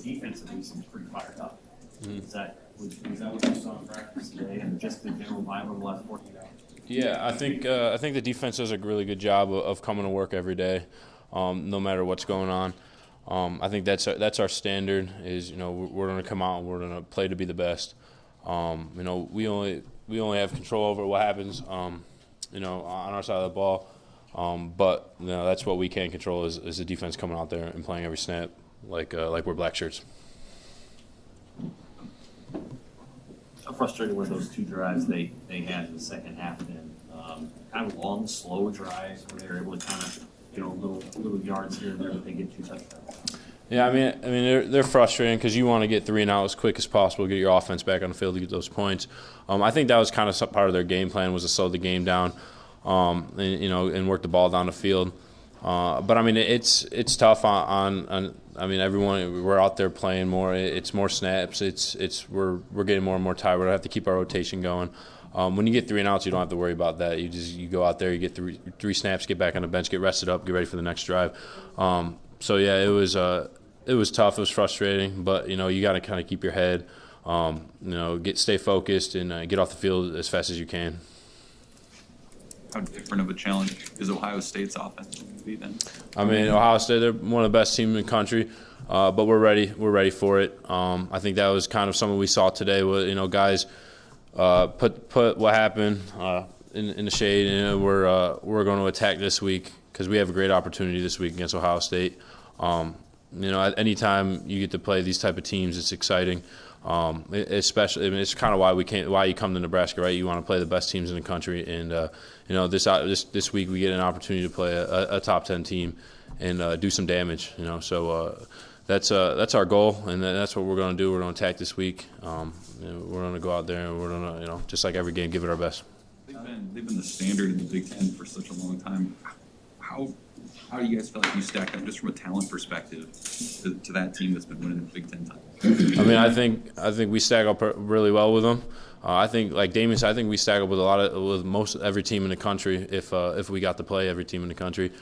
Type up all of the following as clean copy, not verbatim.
the defense at least seems pretty fired up. Was that what you saw in practice today, and just the general vibe of the last 14 hours? Yeah, I think the defense does a really good job of coming to work every day, no matter what's going on. I think that's our standard. Is we're going to come out and we're going to play to be the best. We only have control over what happens, on our side of the ball. But that's what we can control is the defense coming out there and playing every snap like we're black shirts. How frustrating were those two drives they had in the second half? Then kind of long, slow drives where they were able to kind of little yards here and there, but they get 2 touchdowns. Yeah, I mean they're frustrating because you want to get 3 and out as quick as possible, get your offense back on the field to get those points. I think that was kind of part of their game plan was to slow the game down, and work the ball down the field. But I mean it's tough on everyone. We're out there playing more. It's more snaps. We're getting more and more tired. We have to keep our rotation going. When you get 3 and outs, you don't have to worry about that. You go out there, you get three snaps, get back on the bench, get rested up, get ready for the next drive. So yeah, it was tough. It was frustrating, but you got to kind of keep your head, stay focused and get off the field as fast as you can. How different of a challenge is Ohio State's offense going to be then? I mean, Ohio State, they're one of the best teams in the country, but we're ready. We're ready for it. I think that was kind of something we saw today. With guys put what happened in the shade, and we're going to attack this week because we have a great opportunity this week against Ohio State. Anytime you get to play these type of teams, it's exciting. Especially, it's kind of why you come to Nebraska, right? You want to play the best teams in the country, and this week we get an opportunity to play a top 10 team and do some damage. So that's our goal, and that's what we're going to do. We're going to attack this week. We're going to go out there and we're going to, just like every game, give it our best. They've been the standard in the Big Ten for such a long time. How do you guys feel like you stack up just from a talent perspective to that team that's been winning the Big Ten title? I mean, I think we stack up really well with them. I think, like Damien said, I think we stack up with most every team in the country if we got to play every team in the country.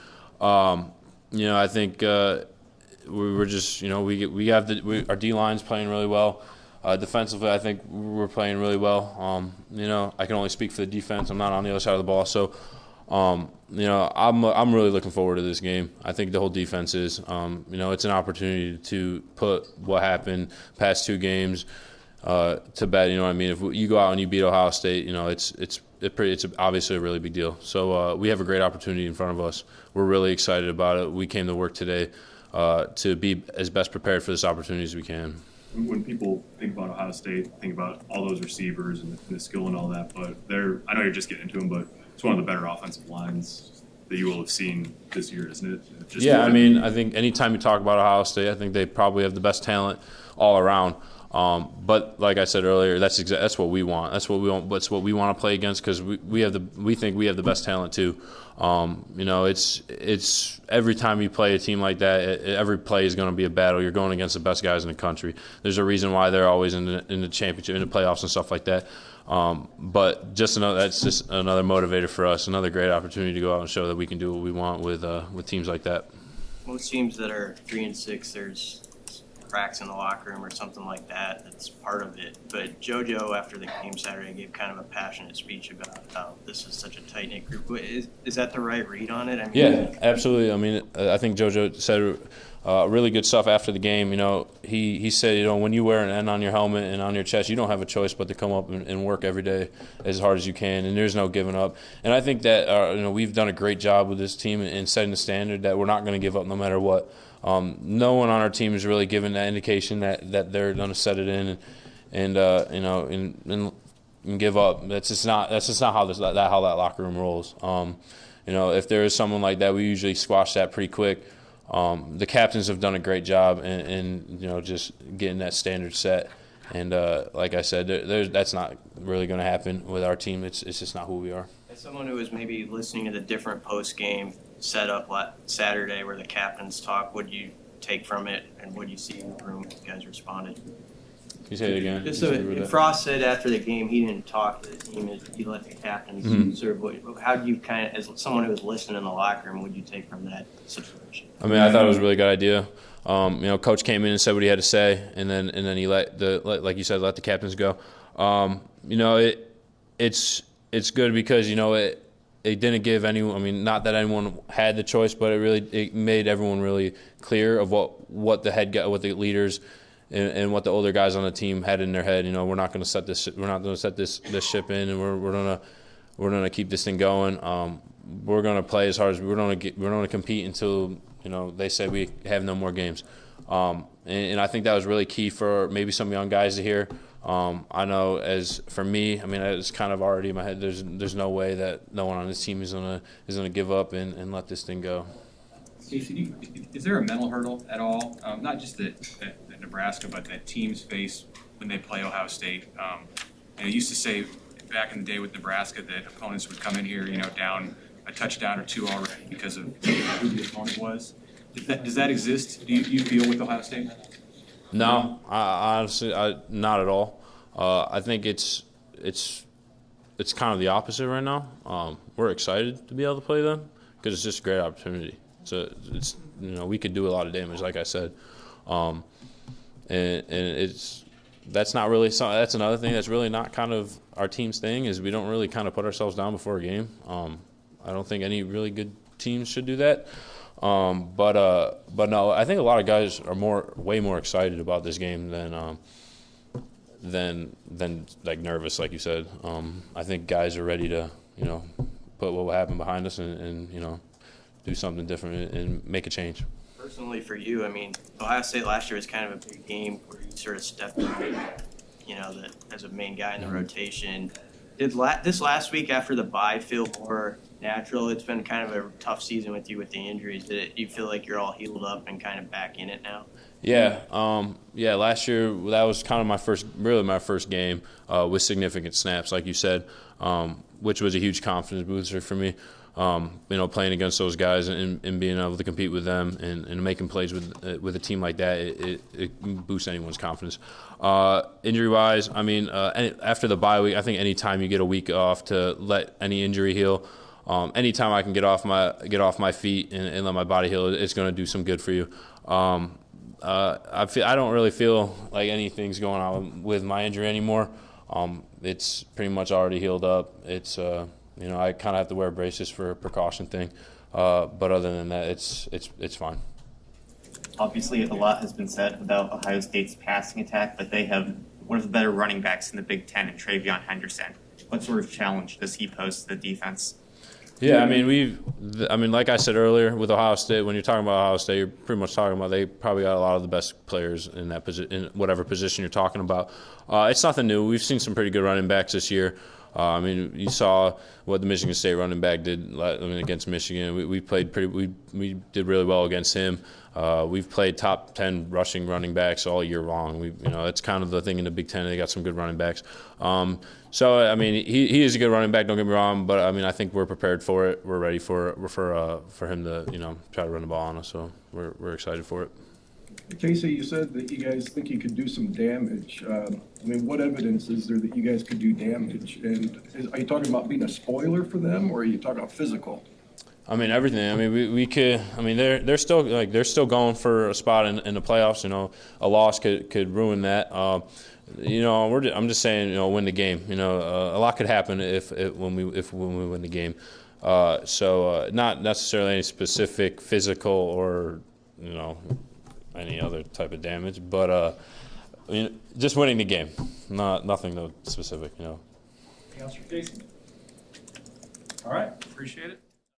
I think we're just our D line's playing really well. Defensively, I think we're playing really well. I can only speak for the defense. I'm not on the other side of the ball, so. I'm really looking forward to this game. I think the whole defense is. It's an opportunity to put what happened past 2 games to bed. If you go out and you beat Ohio State, it's obviously a really big deal. So we have a great opportunity in front of us. We're really excited about it. We came to work today to be as best prepared for this opportunity as we can. When people think about Ohio State, think about all those receivers and the skill and all that, but I know you're just getting into them, but it's one of the better offensive lines that you will have seen this year, isn't it? I think anytime you talk about Ohio State, I think they probably have the best talent all around. But like I said earlier, that's what we want. That's what we want. That's what we want to play against because we think we have the best talent too. It's every time you play a team like that, every play is going to be a battle. You're going against the best guys in the country. There's a reason why they're always in the championship, in the playoffs and stuff like that. But that's just another motivator for us, another great opportunity to go out and show that we can do what we want with teams like that. Most teams that are 3-6, there's cracks in the locker room or something like that. That's part of it. But JoJo, after the game Saturday, gave kind of a passionate speech about how this is such a tight-knit group. Is that the right read on it? Yeah, absolutely. I think JoJo said really good stuff after the game. He said, when you wear an N on your helmet and on your chest, you don't have a choice but to come up and work every day as hard as you can, and there's no giving up. And I think that we've done a great job with this team in setting the standard that we're not going to give up no matter what. No one on our team is really given that indication that they're going to set it in and give up. That's just not how that locker room rolls. If there is someone like that, we usually squash that pretty quick. The captains have done a great job in just getting that standard set. And like I said, that's not really going to happen with our team. It's just not who we are. As someone who was maybe listening to the different post-game setup Saturday where the captains talk, what do you take from it and what do you see in the room as you guys responded? Can you say it again? Just so Frost said after the game he didn't talk to the team. He let the captains serve. How do you kind of, as someone who was listening in the locker room, would you take from that situation? I mean, I thought it was a really good idea. Coach came in and said what he had to say, and then he let like you said, let the captains go. It's good because it didn't give anyone. I mean, not that anyone had the choice, but it made everyone really clear of what the leaders and what the older guys on the team had in their head. We're not going to set this. We're not going to set this ship in, and we're gonna keep this thing going. We're going to play as hard as we're going to compete until they say we have no more games. And I think that was really key for maybe some young guys to hear. I know as for me, I mean, it's kind of already in my head. There's no way that no one on this team is gonna give up and let this thing go. Casey, is there a mental hurdle at all? Not just that Nebraska, but that teams face when they play Ohio State. They used to say back in the day with Nebraska that opponents would come in here, down a touchdown or two already because of who the opponent was. Does that exist? Do you feel with Ohio State? No, I honestly, not at all. I think it's kind of the opposite right now. We're excited to be able to play them because it's just a great opportunity. So we could do a lot of damage, like I said, and that's not really that's another thing that's really not kind of our team's thing is we don't really kind of put ourselves down before a game. I don't think any really good teams should do that. But no, I think a lot of guys are way more excited about this game than like nervous, like you said. I think guys are ready to, put what happened behind us and do something different and make a change. Personally, for you, I mean, Ohio State last year was kind of a big game where you sort of stepped in, as a main guy in the rotation. Did this last week after the bye feel more natural? It's been kind of a tough season with you with the injuries. Do you feel like you're all healed up and kind of back in it now? Yeah. Last year that was kind of my first game with significant snaps, like you said, which was a huge confidence booster for me. Playing against those guys and being able to compete with them and making plays with a team like that, it boosts anyone's confidence. Injury-wise, I mean, after the bye week, I think any time you get a week off to let any injury heal, anytime I can get off my feet and let my body heal, it's going to do some good for you. I don't really feel like anything's going on with my injury anymore. It's pretty much already healed up. It's I kind of have to wear braces for a precaution thing, but other than that, it's fine. Obviously, a lot has been said about Ohio State's passing attack, but they have one of the better running backs in the Big Ten, in Travion Henderson. What sort of challenge does he pose to the defense? Yeah, I mean, like I said earlier, with Ohio State, when you're talking about Ohio State, you're pretty much talking about they probably got a lot of the best players in that in whatever position you're talking about. It's nothing new. We've seen some pretty good running backs this year. You saw what the Michigan State running back did against Michigan. We played we did really well against him. We've played top 10 rushing running backs all year long. It's kind of the thing in the Big Ten. They got some good running backs. So I mean, he is a good running back. Don't get me wrong, but I mean, I think we're prepared for it. We're ready for him to try to run the ball on us. So we're excited for it. Casey, you said that you guys think you could do some damage. What evidence is there that you guys could do damage? And are you talking about being a spoiler for them, or are you talking about physical? I mean, everything. I mean, we could. I mean, they're still going for a spot in the playoffs. A loss could ruin that. I'm just saying, win the game. A lot could happen when we win the game. So not necessarily any specific physical or any other type of damage, but just winning the game. Nothing specific. Anything else for Casey? All right, appreciate it.